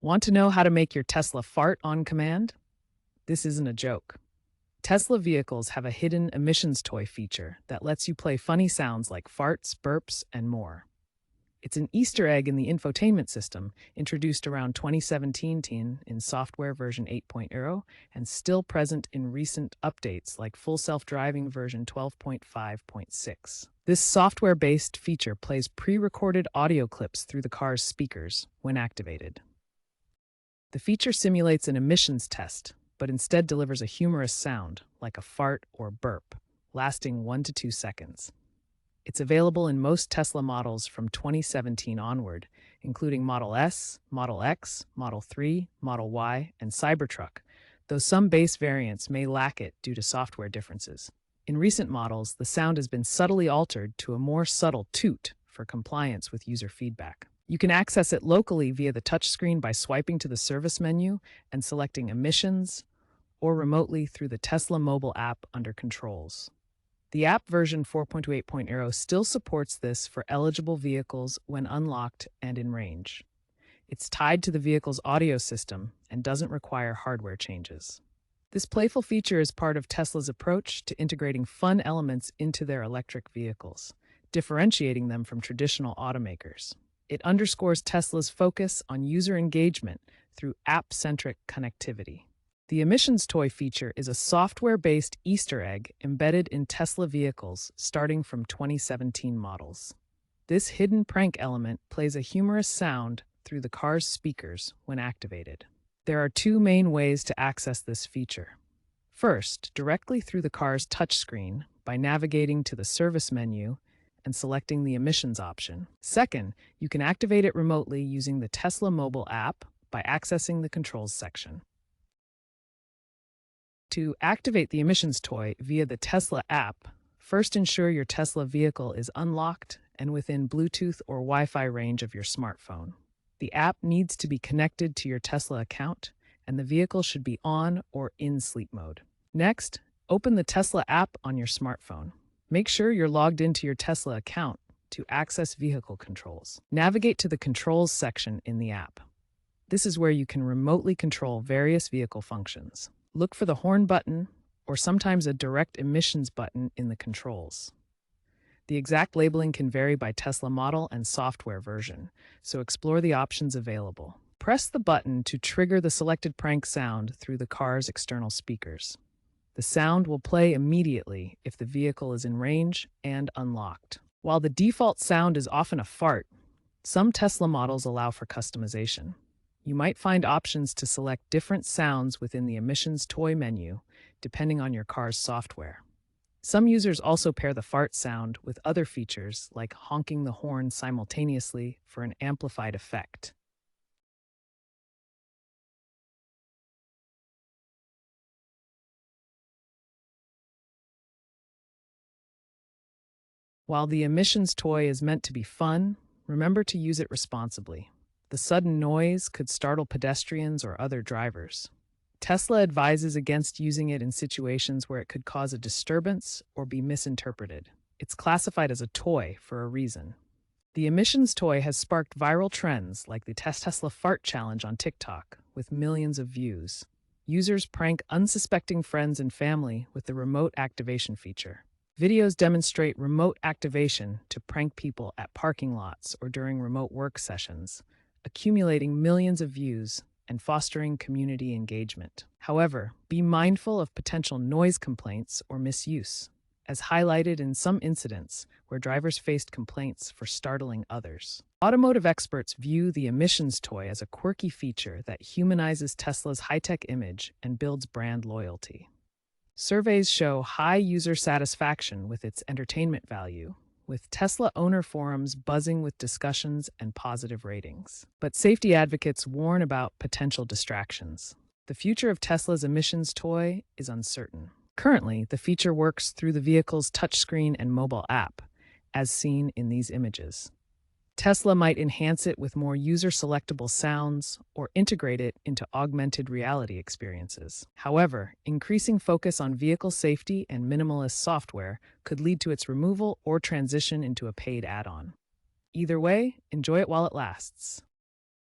Want to know how to make your Tesla fart on command? This isn't a joke. Tesla vehicles have a hidden emissions toy feature that lets you play funny sounds like farts, burps, and more. It's an Easter egg in the infotainment system, introduced around 2017 in software version 8.0 and still present in recent updates like full self-driving version 12.5.6. This software-based feature plays pre-recorded audio clips through the car's speakers when activated. The feature simulates an emissions test, but instead delivers a humorous sound, like a fart or burp, lasting 1 to 2 seconds. It's available in most Tesla models from 2017 onward, including Model S, Model X, Model 3, Model Y, and Cybertruck, though some base variants may lack it due to software differences. In recent models, the sound has been subtly altered to a more subtle toot for compliance with user feedback. You can access it locally via the touchscreen by swiping to the service menu and selecting Emissions, or remotely through the Tesla mobile app under Controls. The app version 4.28.0 still supports this for eligible vehicles when unlocked and in range. It's tied to the vehicle's audio system and doesn't require hardware changes. This playful feature is part of Tesla's approach to integrating fun elements into their electric vehicles, differentiating them from traditional automakers. It underscores Tesla's focus on user engagement through app-centric connectivity. The emissions toy feature is a software-based Easter egg embedded in Tesla vehicles starting from 2017 models. This hidden prank element plays a humorous sound through the car's speakers when activated. There are two main ways to access this feature. First, directly through the car's touchscreen by navigating to the service menu and selecting the emissions option. Second, you can activate it remotely using the Tesla mobile app by accessing the controls section. To activate the emissions toy via the Tesla app, first ensure your Tesla vehicle is unlocked and within Bluetooth or Wi-Fi range of your smartphone. The app needs to be connected to your Tesla account, and the vehicle should be on or in sleep mode. Next, open the Tesla app on your smartphone. Make sure you're logged into your Tesla account to access vehicle controls. Navigate to the Controls section in the app. This is where you can remotely control various vehicle functions. Look for the horn button or sometimes a direct emissions button in the controls. The exact labeling can vary by Tesla model and software version, so explore the options available. Press the button to trigger the selected prank sound through the car's external speakers. The sound will play immediately if the vehicle is in range and unlocked. While the default sound is often a fart, some Tesla models allow for customization. You might find options to select different sounds within the emissions toy menu, depending on your car's software. Some users also pair the fart sound with other features like honking the horn simultaneously for an amplified effect. While the emissions toy is meant to be fun, remember to use it responsibly. The sudden noise could startle pedestrians or other drivers. Tesla advises against using it in situations where it could cause a disturbance or be misinterpreted. It's classified as a toy for a reason. The emissions toy has sparked viral trends like the Tesla Fart Challenge on TikTok, with millions of views. Users prank unsuspecting friends and family with the remote activation feature. Videos demonstrate remote activation to prank people at parking lots or during remote work sessions, accumulating millions of views and fostering community engagement. However, be mindful of potential noise complaints or misuse, as highlighted in some incidents where drivers faced complaints for startling others. Automotive experts view the emissions toy as a quirky feature that humanizes Tesla's high-tech image and builds brand loyalty. Surveys show high user satisfaction with its entertainment value, with Tesla owner forums buzzing with discussions and positive ratings. But safety advocates warn about potential distractions. The future of Tesla's emissions toy is uncertain. Currently, the feature works through the vehicle's touchscreen and mobile app, as seen in these images. Tesla might enhance it with more user-selectable sounds or integrate it into augmented reality experiences. However, increasing focus on vehicle safety and minimalist software could lead to its removal or transition into a paid add-on. Either way, enjoy it while it lasts.